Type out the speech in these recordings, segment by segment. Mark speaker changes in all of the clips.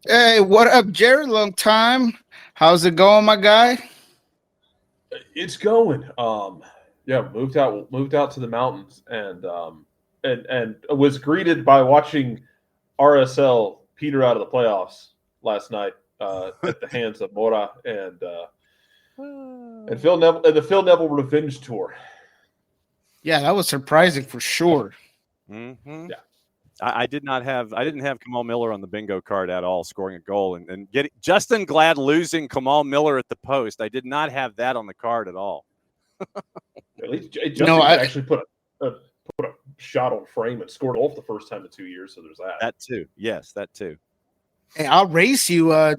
Speaker 1: Hey, what up, Jared? Long time. How's it going, my guy?
Speaker 2: It's going. Yeah, moved out to the mountains, and was greeted by watching RSL peter out of the playoffs last night at the hands of Mora and Phil Neville and the Phil Neville revenge tour.
Speaker 1: Yeah, that was surprising for sure.
Speaker 3: Hmm.
Speaker 2: Yeah,
Speaker 3: I didn't have Kamal Miller on the bingo card at all, scoring a goal and getting Justin Glad losing Kamal Miller at the post. I did not have that on the card at all.
Speaker 2: at least
Speaker 1: No,
Speaker 2: Justin actually put a shot on frame and scored off the first time in 2 years. So there's that.
Speaker 3: That too. Yes, that too.
Speaker 1: hey, I'll race you,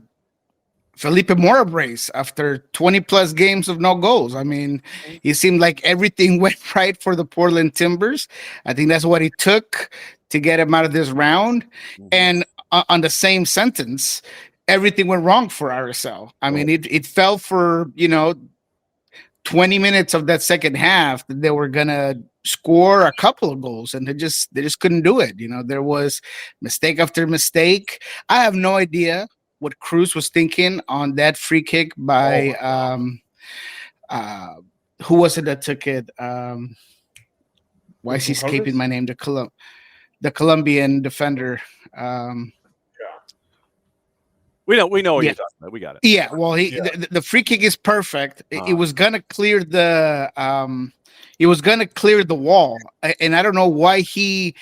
Speaker 1: Felipe Mora brace after 20 plus games of no goals. I mean, it seemed like everything went right for the Portland Timbers. I think that's what it took to get him out of this round.
Speaker 3: Mhm.
Speaker 1: And on the same sentence, everything went wrong for RSL. I mean, it fell for, 20 minutes of that second half that they were gonna score a couple of goals, and they just couldn't do it. There was mistake after mistake. I have no idea what Cruz was thinking on that free kick by uh who was it that took it? Why is he escaping my name? The Colombian defender.
Speaker 3: We know what
Speaker 1: Yeah.
Speaker 3: you're talking about. We got it.
Speaker 1: Yeah, well, the free kick is perfect. It was gonna clear the wall, and I don't know why he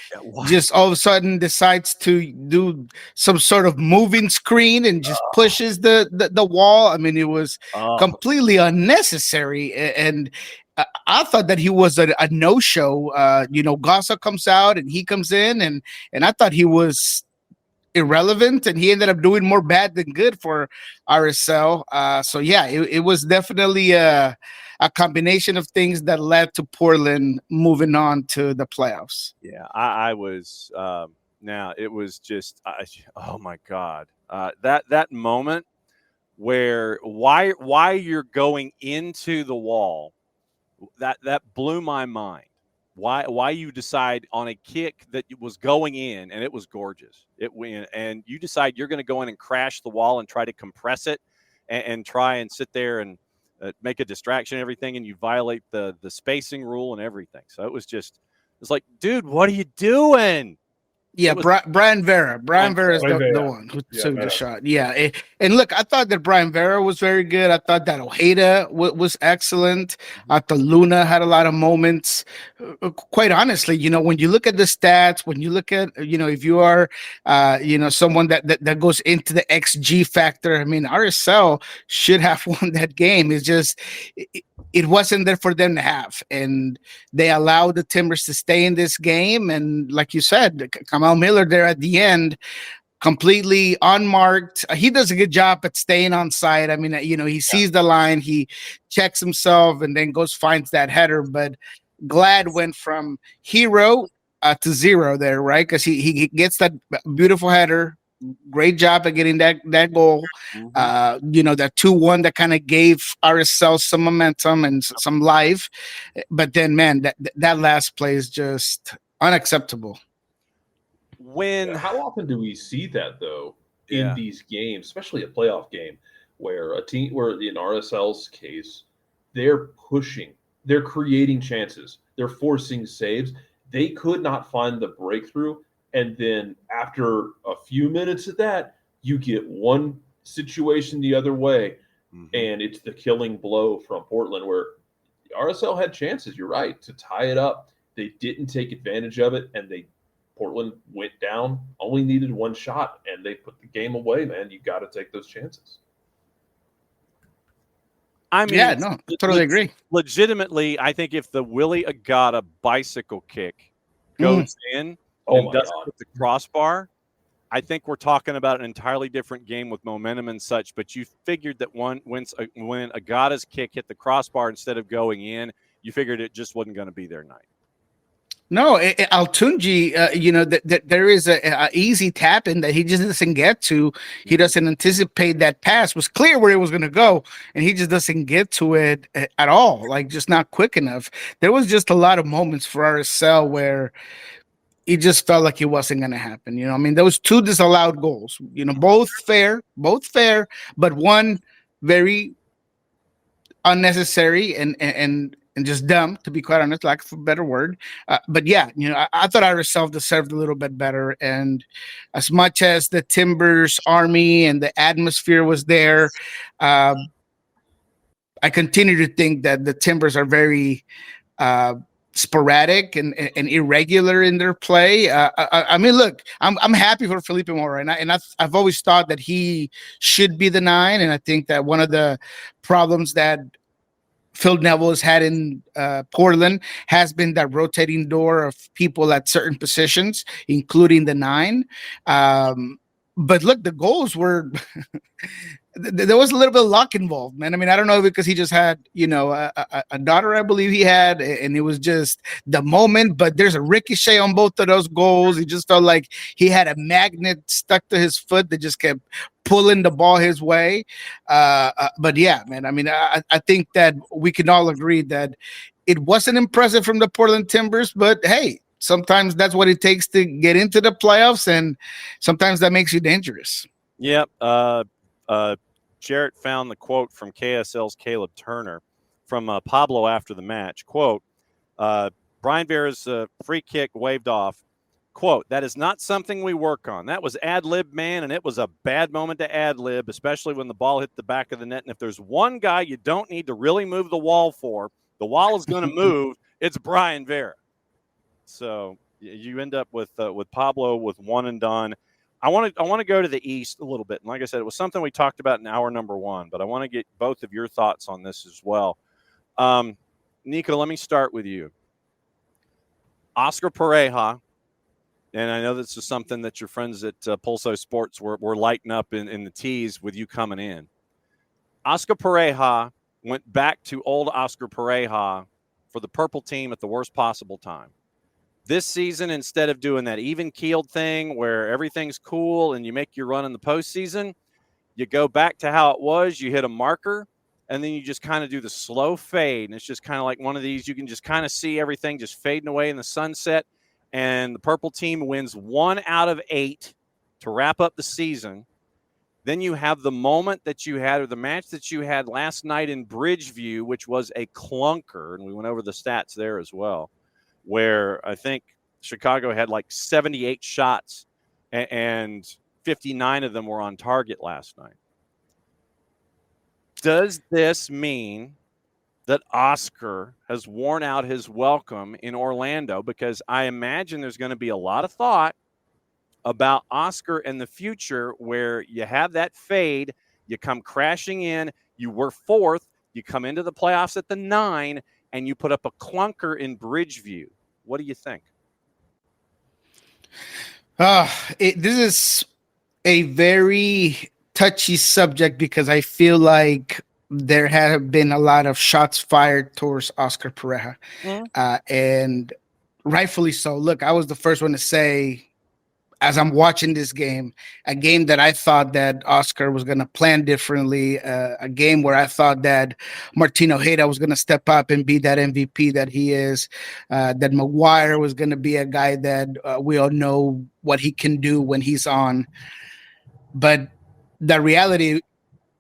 Speaker 1: just all of a sudden decides to do some sort of moving screen and just pushes the wall. I mean, it was completely unnecessary, and I thought that he was a no-show. Gossa comes out and he comes in, and I thought he was irrelevant, and he ended up doing more bad than good for RSL. So yeah, it was definitely a combination of things that led to Portland moving on to the playoffs.
Speaker 3: Yeah, I was. Now it was just. Oh my God, that moment where why you're going into the wall, that blew my mind. Why you decide on a kick that was going in and it was gorgeous. It went and you decide you're going to go in and crash the wall and try to compress it and try and sit there and make a distraction and everything, and you violate the spacing rule and everything. So it's like, dude, what are you doing?
Speaker 1: Yeah, Brian Vera. Brian Vera is the one who took the shot. Yeah, and look, I thought that Brian Vera was very good. I thought that Ojeda was excellent. I thought Luna had a lot of moments. Quite honestly, when you look at the stats, when you look at, if you are, someone that goes into the XG factor, I mean, RSL should have won that game. It's just it wasn't there for them to have, and they allowed the Timbers to stay in this game. And like you said, Kamal Miller there at the end, completely unmarked. He does a good job at staying on side. I mean, he sees the line, he checks himself, and then finds that header. But Glad went from hero to zero there, right? Because he gets that beautiful header. Great job at getting that goal. That 2-1 that kind of gave ourselves some momentum and some life. But then, man, that last play is just unacceptable.
Speaker 2: How often do we see that though in these games, especially a playoff game, where in RSL's case, they're pushing, they're creating chances, they're forcing saves. They could not find the breakthrough. And then after a few minutes of that, you get one situation the other way, and it's the killing blow from Portland where RSL had chances, you're right, to tie it up. They didn't take advantage of it, and Portland went down, only needed one shot, and they put the game away, man. You got to take those chances.
Speaker 3: I mean,
Speaker 1: yeah, no, totally agree.
Speaker 3: Legitimately, I think if the Willie Agata bicycle kick goes in and doesn't hit the crossbar, I think we're talking about an entirely different game with momentum and such. But you figured that when Agata's kick hit the crossbar instead of going in, you figured it just wasn't going to be their night.
Speaker 1: No, Altunji, that there is a easy tap in that he just doesn't get to. He doesn't anticipate that pass. Was clear where it was going to go, and he just doesn't get to it at all. Like, just not quick enough. There was just a lot of moments for RSL where it just felt like it wasn't going to happen. I mean, those two disallowed goals, both fair, but one very unnecessary and just dumb, to be quite honest, lack of a better word. But yeah, I thought RSL deserved a little bit better. And as much as the Timbers army and the atmosphere was there, I continue to think that the Timbers are very sporadic and irregular in their play. I mean, look, I'm happy for Felipe Mora, and I've always thought that he should be the 9, and I think that one of the problems that Phil Neville has had in Portland has been that rotating door of people at certain positions, including the 9. But look, the goals were there was a little bit of luck involved, man. I mean, I don't know, because he just had, a daughter, I believe he had, and it was just the moment. But there's a ricochet on both of those goals. He just felt like he had a magnet stuck to his foot that just kept pulling the ball his way. But yeah, man, I mean, I think that we can all agree that it wasn't impressive from the Portland Timbers, but hey, sometimes that's what it takes to get into the playoffs, and sometimes that makes you dangerous.
Speaker 3: Yep. Jarrett found the quote from KSL's Caleb Turner from Pablo after the match. Quote, Brian Vera's free kick waved off. Quote, that is not something we work on. That was ad-lib, man, and it was a bad moment to ad-lib, especially when the ball hit the back of the net. And if there's one guy you don't need to really move the wall for, the wall is going to move, it's Brian Vera. So you end up with Pablo with one and done. I want to go to the East a little bit. And like I said, it was something we talked about in hour number 1, but I want to get both of your thoughts on this as well. Niko, let me start with you. Oscar Pareja, and I know this is something that your friends at Pulso Sports were lighting up in the tease with you coming in. Oscar Pareja went back to old Oscar Pareja for the purple team at the worst possible time. This season, instead of doing that even-keeled thing where everything's cool and you make your run in the postseason, you go back to how it was. You hit a marker, and then you just kind of do the slow fade. And it's just kind of like one of these. You can just kind of see everything just fading away in the sunset. And the purple team wins 1 out of 8 to wrap up the season. Then you have the moment that you had, or the match that you had last night in Bridgeview, which was a clunker. And we went over the stats there as well, where I think Chicago had like 78 shots and 59 of them were on target last night. Does this mean that Oscar has worn out his welcome in Orlando? Because I imagine there's going to be a lot of thought about Oscar in the future, where you have that fade, you come crashing in, you were 4th, you come into the playoffs at the 9, and you put up a clunker in Bridgeview. What do you think?
Speaker 1: This is a very touchy subject, because I feel like there have been a lot of shots fired towards Oscar Pareja, and rightfully so. Look, I was the first one to say, as I'm watching this game, a game that I thought that Oscar was going to plan differently, a game where I thought that Martin Ojeda was going to step up and be that MVP that he is, that Maguire was going to be a guy that we all know what he can do when he's on. But the reality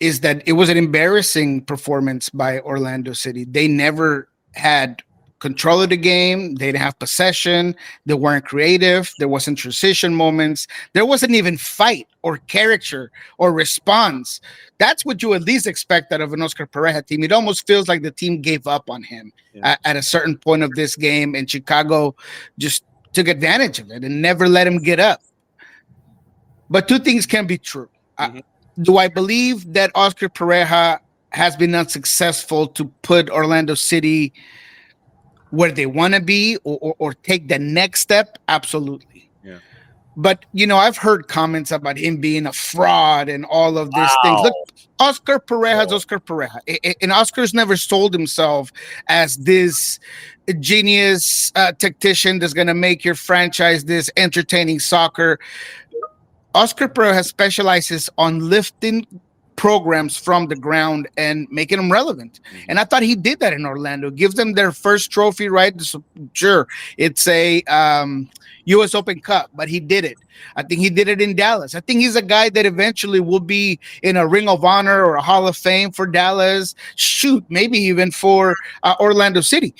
Speaker 1: is that it was an embarrassing performance by Orlando City. They never had control of the game. They didn't have possession. They weren't creative. There wasn't transition moments. There wasn't even fight or character or response. That's what you at least expect out of an Oscar Pareja team. It almost feels like the team gave up on him at a certain point of this game, and Chicago just took advantage of it and never let him get up. But two things can be true. Do I believe that Oscar Pareja has been unsuccessful to put Orlando City where they want to be or take the next step? Absolutely. Yeah. But, I've heard comments about him being a fraud and all of these things. Look, Oscar Pareja is Oscar Pareja. And Oscar's never sold himself as this genius tactician that's going to make your franchise this entertaining soccer. Oscar Pareja specializes on lifting programs from the ground and making them relevant. And I thought he did that in Orlando. Gives them their first trophy, right? Sure, it's a U.S. Open Cup, but he did it. I think he did it in Dallas. I think he's a guy that eventually will be in a Ring of Honor or a Hall of Fame for Dallas. Shoot, maybe even for Orlando City.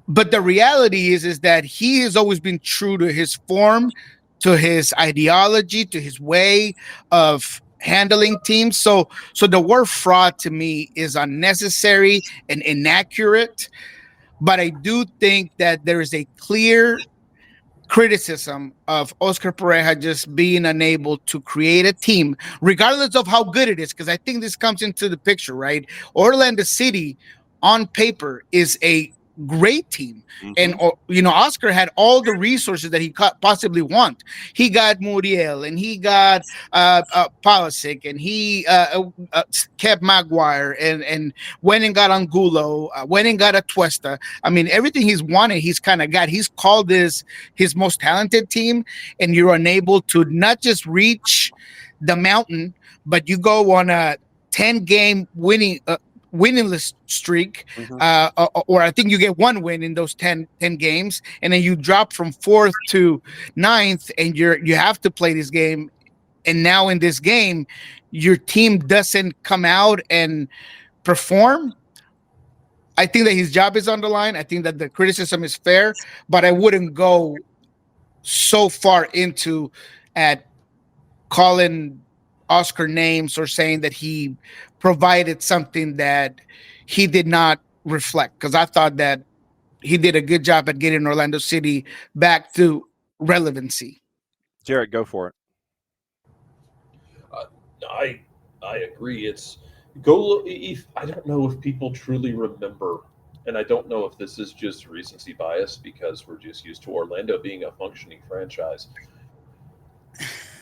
Speaker 1: But the reality is that he has always been true to his form, to his ideology, to his way of handling teams. So the word fraud to me is unnecessary and inaccurate. But I do think that there is a clear criticism of Oscar Pareja just being unable to create a team, regardless of how good it is, because I think this comes into the picture, right? Orlando City on paper is a great team. And Oscar had all the resources that he could possibly want. He got Muriel, and he got Pulisic, and he kept Maguire, and went and got Angulo, went and got Atuesta. I mean, everything he's wanted, he's kind of got. He's called this his most talented team, and you're unable to not just reach the mountain, but you go on a 10-game winningless streak, or I think you get one win in those 10 games, and then you drop from 4th to 9th, and you have to play this game. And now in this game, your team doesn't come out and perform. I think that his job is on the line. I think that the criticism is fair, but I wouldn't go so far into at calling Oscar names or saying that he provided something that he did not reflect, because I thought that he did a good job at getting Orlando City back to relevancy.
Speaker 3: Jared, go for it.
Speaker 2: I agree. It's go look. I don't know if people truly remember, and I don't know if this is just recency bias because we're just used to Orlando being a functioning franchise.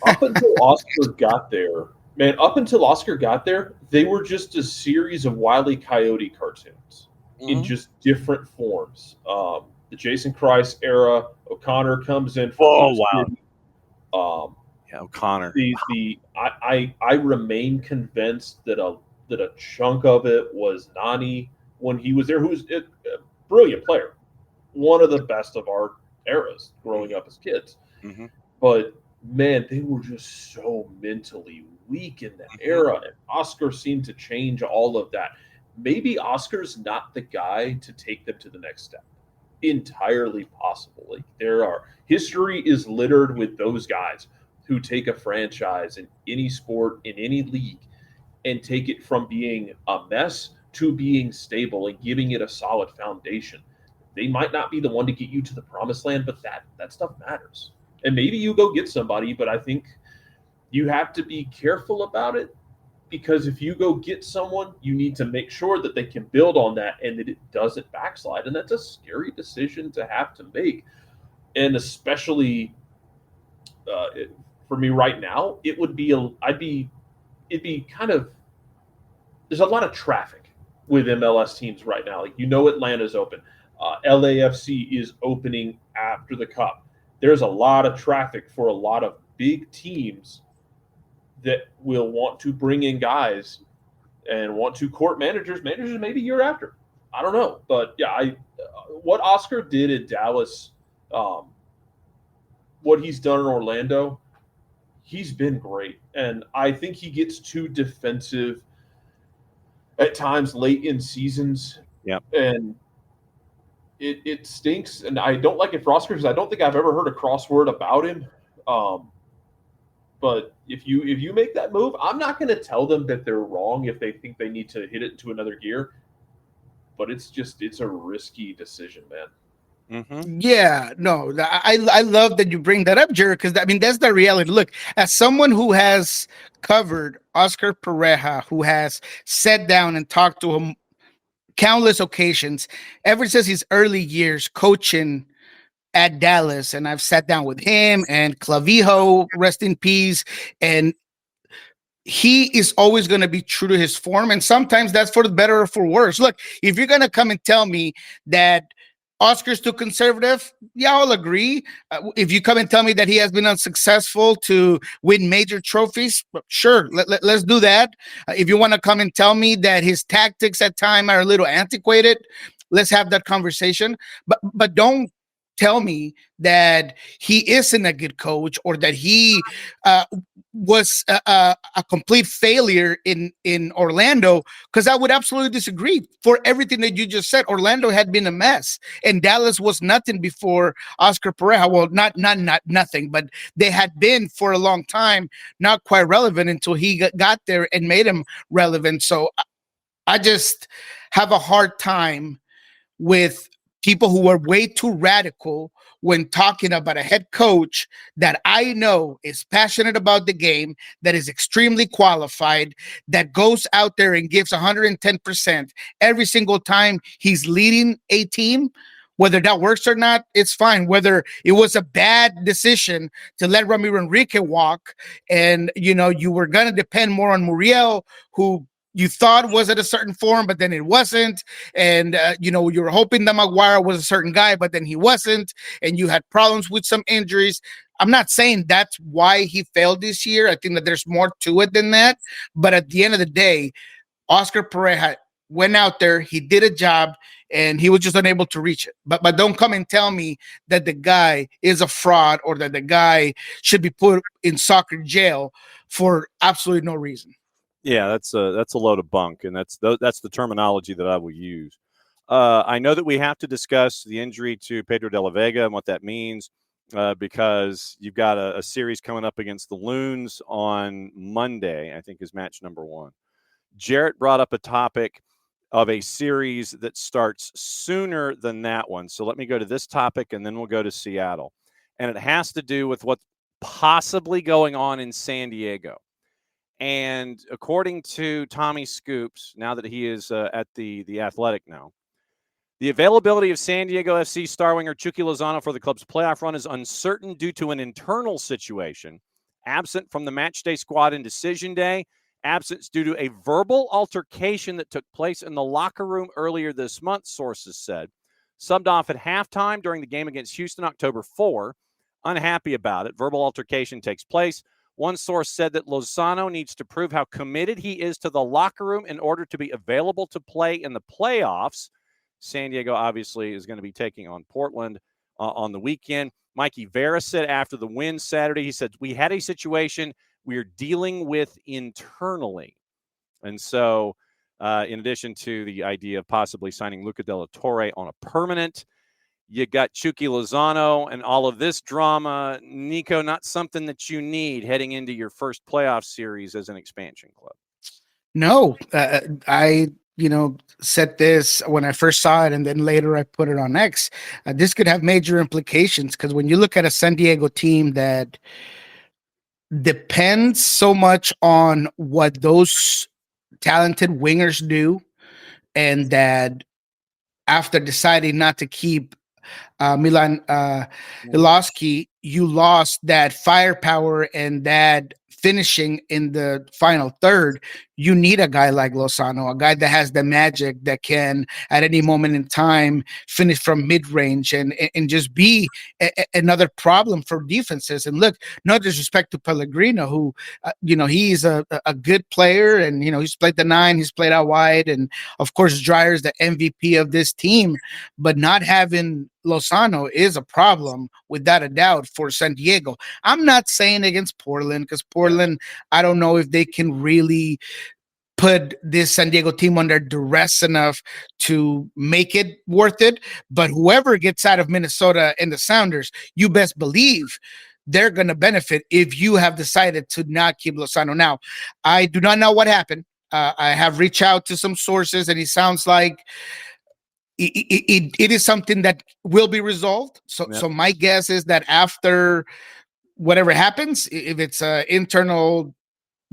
Speaker 2: Up until Oscar got there, they were just a series of Wile E. Coyote cartoons in just different forms. The Jason Christ era, O'Connor comes in.
Speaker 3: O'Connor.
Speaker 2: I remain convinced that a chunk of it was Nani when he was there, who's a brilliant player, one of the best of our eras growing up as kids. But man, they were just so mentally weak in that era, and Oscar seemed to change all of that. Maybe Oscar's not the guy to take them to the next step. Entirely possible. Like, history is littered with those guys who take a franchise in any sport, in any league, and take it from being a mess to being stable and giving it a solid foundation. They might not be the one to get you to the promised land, but that stuff matters. And maybe you go get somebody, but I think you have to be careful about it, because if you go get someone, you need to make sure that they can build on that and that it doesn't backslide. And that's a scary decision to have to make. And especially for me right now, it'd be kind of, there's a lot of traffic with MLS teams right now. Like, Atlanta's open. LAFC is opening after the Cup. There's a lot of traffic for a lot of big teams that will want to bring in guys and want to court managers maybe a year after. I don't know. But yeah, what Oscar did at Dallas, what he's done in Orlando, he's been great. And I think he gets too defensive at times late in seasons.
Speaker 3: Yeah.
Speaker 2: And it stinks, and I don't like it for Oscar because I don't think I've ever heard a crossword about him. But if you make that move, I'm not going to tell them that they're wrong if they think they need to hit it into another gear. But it's a risky decision, man.
Speaker 1: Yeah, no, I love that you bring that up, Jared, because that's the reality. Look, as someone who has covered Oscar Pareja, who has sat down and talked to him countless occasions ever since his early years coaching at Dallas, and I've sat down with him and Clavijo, rest in peace, and he is always going to be true to his form, and sometimes that's for the better or for worse. Look, if you're going to come and tell me that Oscar's too conservative. Yeah, I'll agree. If you come and tell me that he has been unsuccessful to win major trophies, sure, let's do that. If you want to come and tell me that his tactics at time are a little antiquated, let's have that conversation. But don't tell me that he isn't a good coach or that he was a complete failure in Orlando, because I would absolutely disagree. For everything that you just said, Orlando had been a mess, and Dallas was nothing before Oscar Pereira. Well, not nothing, but they had been for a long time not quite relevant until he got there and made him relevant. So I just have a hard time with people who are way too radical when talking about a head coach that I know is passionate about the game, that is extremely qualified, that goes out there and gives 110% every single time he's leading a team. Whether that works or not, it's fine. Whether it was a bad decision to let Ramiro Enrique walk and, you were going to depend more on Muriel, who you thought was at a certain form, but then it wasn't. And, you were hoping that Maguire was a certain guy, but then he wasn't. And you had problems with some injuries. I'm not saying that's why he failed this year. I think that there's more to it than that. But at the end of the day, Oscar Pereira went out there, he did a job, and he was just unable to reach it. But don't come and tell me that the guy is a fraud or that the guy should be put in soccer jail for absolutely no reason.
Speaker 3: Yeah, that's a load of bunk, and that's the terminology that I will use. I know that we have to discuss the injury to Pedro de la Vega and what that means, because you've got a series coming up against the Loons on Monday, I think is match number 1. Jarrett brought up a topic of a series that starts sooner than that one. So let me go to this topic, and then we'll go to Seattle. And it has to do with what's possibly going on in San Diego. And according to Tommy Scoops, now that he is at the Athletic now, the availability of San Diego FC star winger Chucky Lozano for the club's playoff run is uncertain due to an internal situation, absent from the matchday squad in decision day, absence due to a verbal altercation that took place in the locker room earlier this month, sources said. Subbed off at halftime during the game against Houston October 4. Unhappy about it. Verbal altercation takes place. One source said that Lozano needs to prove how committed he is to the locker room in order to be available to play in the playoffs. San Diego obviously is going to be taking on Portland on the weekend. Mikey Vera said after the win Saturday, he said, we had a situation we are dealing with internally. And so in addition to the idea of possibly signing Luca de la Torre on a permanent, you got Chucky Lozano and all of this drama. Niko, not something that you need heading into your first playoff series as an expansion club.
Speaker 1: No, I said this when I first saw it, and then later I put it on X. This could have major implications, because when you look at a San Diego team that depends so much on what those talented wingers do, and that after deciding not to keep Milan Ilowski, you lost that firepower and that finishing in the final third. You need a guy like Lozano, a guy that has the magic, that can at any moment in time finish from mid-range and just be another problem for defenses. And look, no disrespect to Pellegrino, who he's a good player, and he's played the 9, he's played out wide, and of course Dreyer's the MVP of this team, but not having Lozano is a problem without a doubt for San Diego. I'm not saying against Portland, because Portland, I don't know if they can really put this San Diego team under duress enough to make it worth it. But whoever gets out of Minnesota and the Sounders, you best believe they're going to benefit if you have decided to not keep Lozano. Now, I do not know what happened. I have reached out to some sources, and it sounds like it is something that will be resolved. So my guess is that after whatever happens, if it's an internal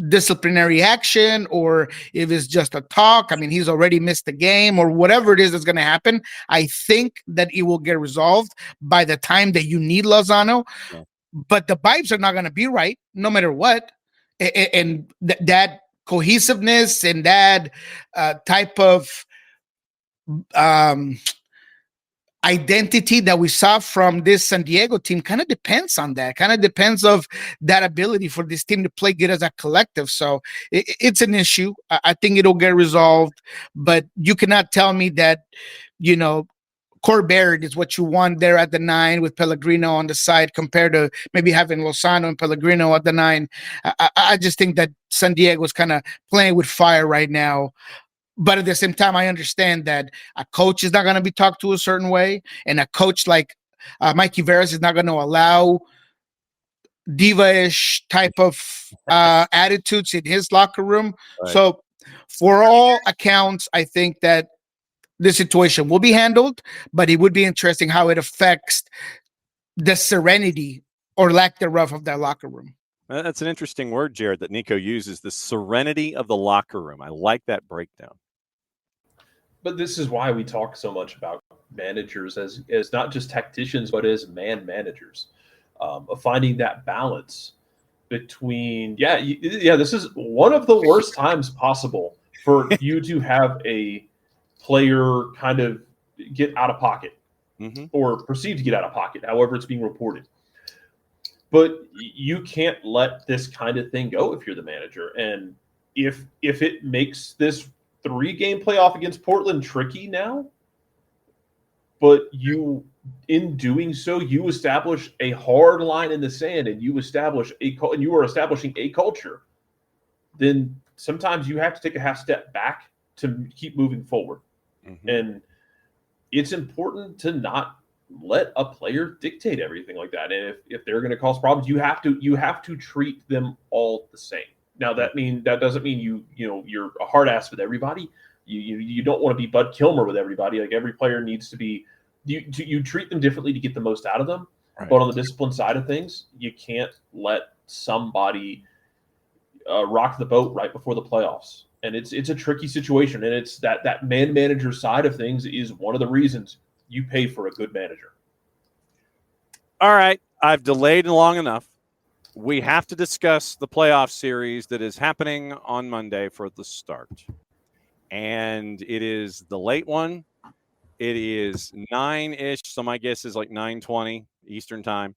Speaker 1: disciplinary action or if it's just a talk, I mean, he's already missed the game or whatever it is that's going to happen, I think that it will get resolved by the time that you need Lozano. Yeah. But the vibes are not going to be right no matter what. And that cohesiveness and that type of identity that we saw from this San Diego team kind of depends on that, kind of depends of that ability for this team to play good as a collective. So it's an issue. I think it'll get resolved, but you cannot tell me that, Corbett is what you want there at the 9 with Pellegrino on the side compared to maybe having Lozano and Pellegrino at the 9. I just think that San Diego is kind of playing with fire right now. But at the same time, I understand that a coach is not going to be talked to a certain way, and a coach like Mikey Veras is not going to allow diva-ish type of attitudes in his locker room. Right. So for all accounts, I think that the situation will be handled, but it would be interesting how it affects the serenity or lack thereof of that locker room.
Speaker 3: That's an interesting word, Jared, that Niko uses, the serenity of the locker room. I like that breakdown.
Speaker 2: But this is why we talk so much about managers as not just tacticians, but as managers, of finding that balance between, this is one of the worst times possible for you to have a player kind of get out of pocket or perceived to get out of pocket, however it's being reported. But you can't let this kind of thing go if you're the manager. And if it makes this 3-game playoff against Portland tricky now, but in doing so, you establish a hard line in the sand and you are establishing a culture, then sometimes you have to take a half step back to keep moving forward. And it's important to not let a player dictate everything like that. And if they're going to cause problems, you have to treat them all the same. Now that doesn't mean you're a hard ass with everybody. You don't want to be Bud Kilmer with everybody. Like, every player needs to be, you treat them differently to get the most out of them. Right. But on the discipline side of things, you can't let somebody rock the boat right before the playoffs. And it's a tricky situation. And it's that manager side of things is one of the reasons you pay for a good manager.
Speaker 3: All right. I've delayed long enough. We have to discuss the playoff series that is happening on Monday for the start. And it is the late one. It is 9-ish. So my guess is like 9:20 Eastern time.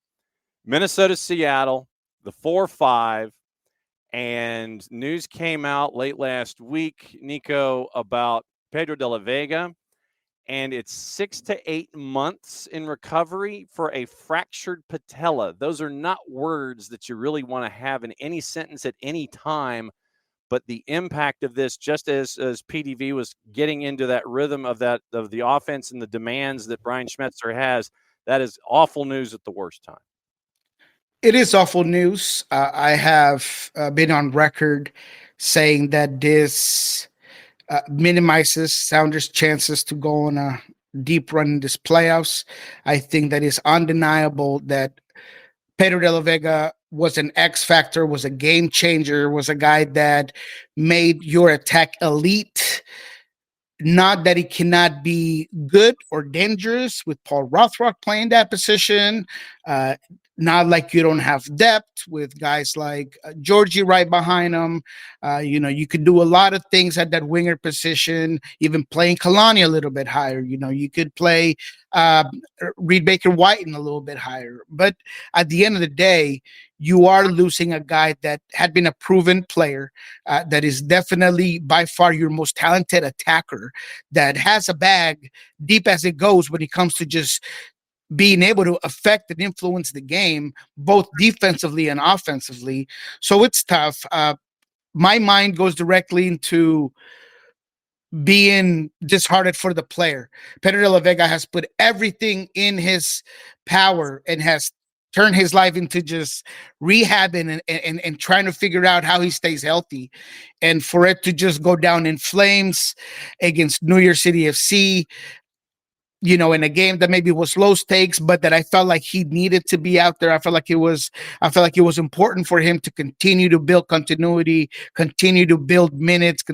Speaker 3: Minnesota, Seattle, the 4-5. And news came out late last week, Niko, about Pedro de la Vega. And it's 6 to 8 months in recovery for a fractured patella. Those are not words that you really want to have in any sentence at any time. But the impact of this, just as PDV was getting into that rhythm of the offense and the demands that Brian Schmetzer has, that is awful news at the worst time.
Speaker 1: It is awful news. I have been on record saying that this minimizes Sounders' chances to go on a deep run in this playoffs. I think that it's undeniable that Pedro de la Vega was an X factor, was a game changer, was a guy that made your attack elite. Not that he cannot be good or dangerous with Paul Rothrock playing that position. Not like you don't have depth with guys like Georgie right behind him. You could do a lot of things at that winger position, even playing Kalani a little bit higher. You could play Reed Baker-Whiten a little bit higher. But at the end of the day, you are losing a guy that had been a proven player, that is definitely by far your most talented attacker, that has a bag deep as it goes when it comes to just being able to affect and influence the game, both defensively and offensively. So it's tough. My mind goes directly into being disheartened for the player. Pedro de la Vega has put everything in his power and has turned his life into just rehabbing and trying to figure out how he stays healthy. And for it to just go down in flames against New York City FC, in a game that maybe was low stakes, but that I felt like he needed to be out there. I felt like it was important for him to continue to build continuity, continue to build minutes,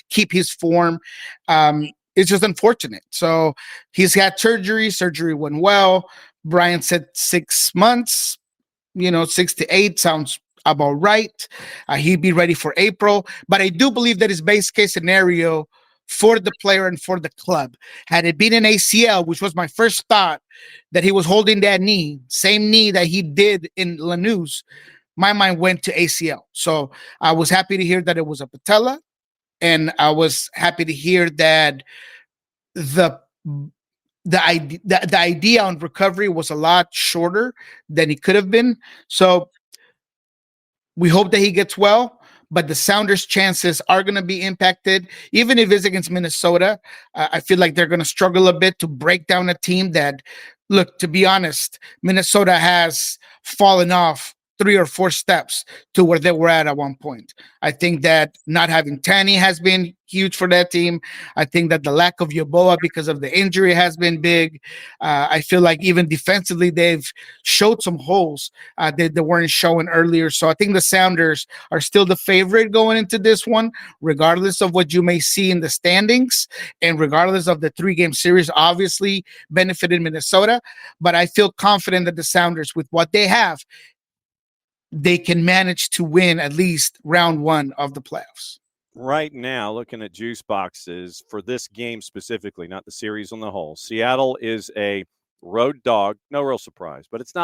Speaker 1: keep his form. It's just unfortunate. So he's had surgery. Surgery went well. Brian said 6 months, 6 to 8 sounds about right. He'd be ready for April. But I do believe that his base case scenario for the player and for the club. Had it been an ACL, which was my first thought, that he was holding that knee, same knee that he did in Lanús, my mind went to ACL. So I was happy to hear that it was a patella, and I was happy to hear that the idea on recovery was a lot shorter than it could have been. So we hope that he gets well, but the Sounders' chances are going to be impacted. Even if it's against Minnesota, I feel like they're going to struggle a bit to break down a team that, look, to be honest, Minnesota has fallen off 3 or 4 steps to where they were at one point. I think that not having Tanny has been huge for that team. I think that the lack of Yeboah because of the injury has been big. I feel like even defensively, they've showed some holes that they weren't showing earlier. So I think the Sounders are still the favorite going into this one, regardless of what you may see in the standings and regardless of the 3-game series, obviously benefited Minnesota. But I feel confident that the Sounders, with what they have, they can manage to win at least round 1 of the playoffs.
Speaker 3: Right now, looking at juice boxes for this game specifically, not the series on the whole, Seattle is a road dog. No real surprise, but it's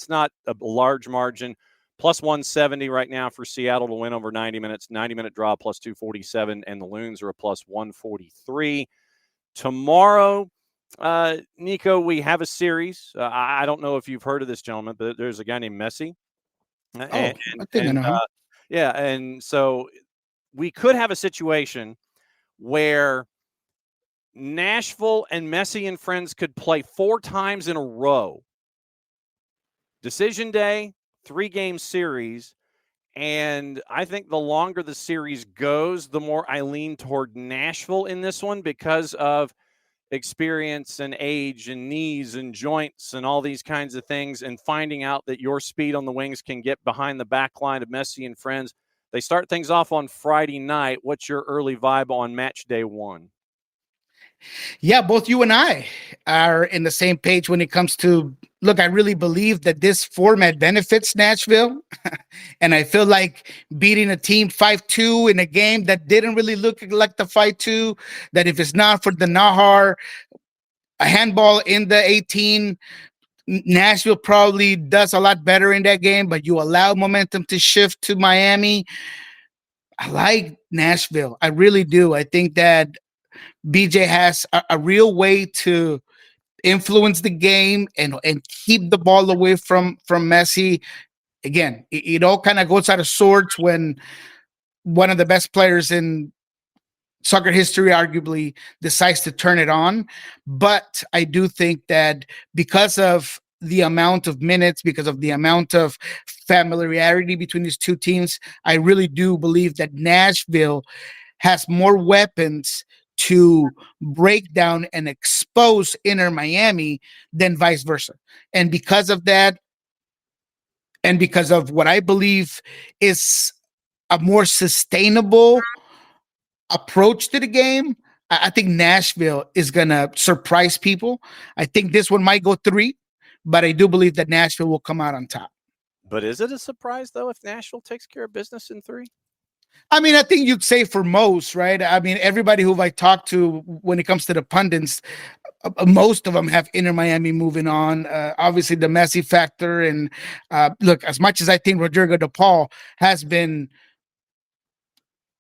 Speaker 3: not a large margin. Plus 170 right now for Seattle to win over 90 minutes. 90-minute draw plus 247, and the Loons are a plus 143. Tomorrow, Niko, we have a series. I don't know if you've heard of this gentleman, but there's a guy named Messi.
Speaker 1: I think I know.
Speaker 3: Yeah, and so we could have a situation where Nashville and Messi and friends could play 4 times in a row. Decision day, 3-game series, and I think the longer the series goes, the more I lean toward Nashville in this one because of experience and age and knees and joints and all these kinds of things, and finding out that your speed on the wings can get behind the back line of Messi and friends. They start things off on Friday night. What's your early vibe on match day 1?
Speaker 1: Yeah, both you and I are in the same page when it comes to, look, I really believe that this format benefits Nashville. And I feel like beating a team 5-2 in a game that didn't really look like the 5-2, that if it's not for the Nahar, a handball in the 18, Nashville probably does a lot better in that game, but you allow momentum to shift to Miami. I like Nashville. I really do. I think that BJ has a real way to influence the game and keep the ball away from Messi. Again, it all kind of goes out of sorts when one of the best players in soccer history arguably decides to turn it on. But I do think that because of the amount of minutes, because of the amount of familiarity between these two teams, I really do believe that Nashville has more weapons to break down and expose Inter Miami than vice versa. And because of that, and because of what I believe is a more sustainable approach to the game, I think Nashville is going to surprise people. I think this one might go 3, but I do believe that Nashville will come out on top.
Speaker 3: But is it a surprise, though, if Nashville takes care of business in 3?
Speaker 1: I mean, I think you'd say for most, right? I mean, everybody who I talk to when it comes to the pundits, most of them have Inter Miami moving on. Obviously, the Messi factor. And look, as much as I think Rodrigo De Paul has been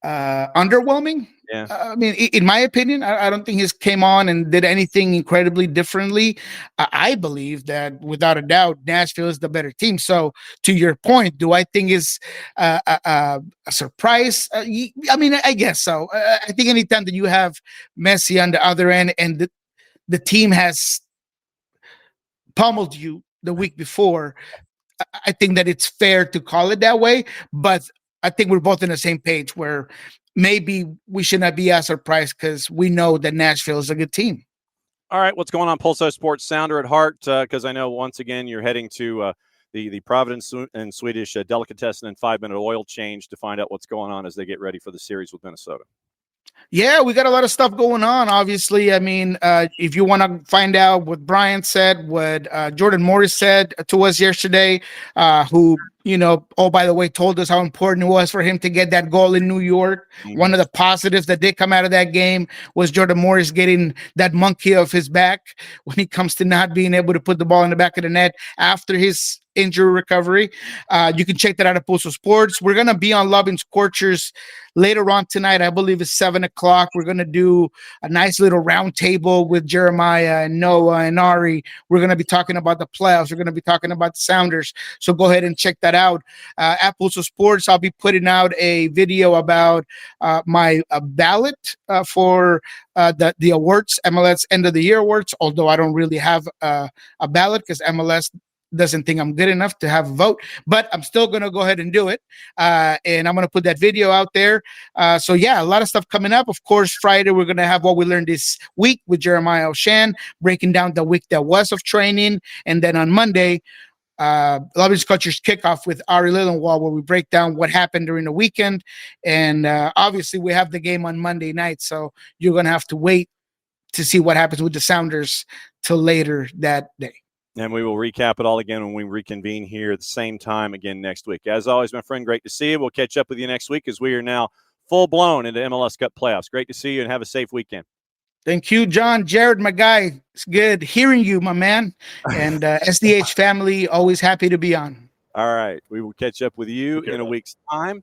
Speaker 1: underwhelming,
Speaker 3: yeah.
Speaker 1: I mean, in my opinion, I don't think he's came on and did anything incredibly differently. I believe that without a doubt, Nashville is the better team. So to your point, do I think is a surprise? I mean, I guess so. I think anytime that you have Messi on the other end and the team has pummeled you the week before, I think that it's fair to call it that way. But I think we're both on the same page where maybe we should not be as surprised because we know that Nashville is a good team.
Speaker 3: All right, what's going on, Pulso Sports Sounder at heart? Because I know once again you're heading to the Providence and Swedish delicatessen and 5-minute oil change to find out what's going on as they get ready for the series with Minnesota.
Speaker 1: Yeah, we got a lot of stuff going on. Obviously, I mean, if you want to find out what Brian said, what Jordan Morris said to us yesterday, who oh, by the way, told us how important it was for him to get that goal in New York. Mm-hmm. One of the positives that did come out of that game was Jordan Morris getting that monkey off his back when it comes to not being able to put the ball in the back of the net after his injury recovery. You can check that out at Pulso Sports. We're going to be on Love and Scorchers later on tonight. I believe it's 7:00. We're going to do a nice little round table with Jeremiah and Noah and Ari. We're going to be talking about the playoffs. We're going to be talking about the Sounders. So go ahead and check that out. At Pulso Sports, I'll be putting out a video about my ballot for the awards, MLS End of the Year awards, although I don't really have a ballot because MLS doesn't think I'm good enough to have a vote, but I'm still going to go ahead and do it. And I'm going to put that video out there. So yeah, a lot of stuff coming up. Of course, Friday, we're going to have what we learned this week with Jeremiah O'Shan, breaking down the week that was of training. And then on Monday, Love and Scorchers kickoff with Ari Lillenwall, where we break down what happened during the weekend. And obviously we have the game on Monday night. So you're going to have to wait to see what happens with the Sounders till later that day.
Speaker 3: And we will recap it all again when we reconvene here at the same time again next week. As always, my friend, great to see you. We'll catch up with you next week as we are now full-blown into MLS Cup playoffs. Great to see you and have a safe weekend.
Speaker 1: Thank you, John. Jared, my guy. It's good hearing you, my man. And SDH family, always happy to be on.
Speaker 3: All right. We will catch up with you in a week's time.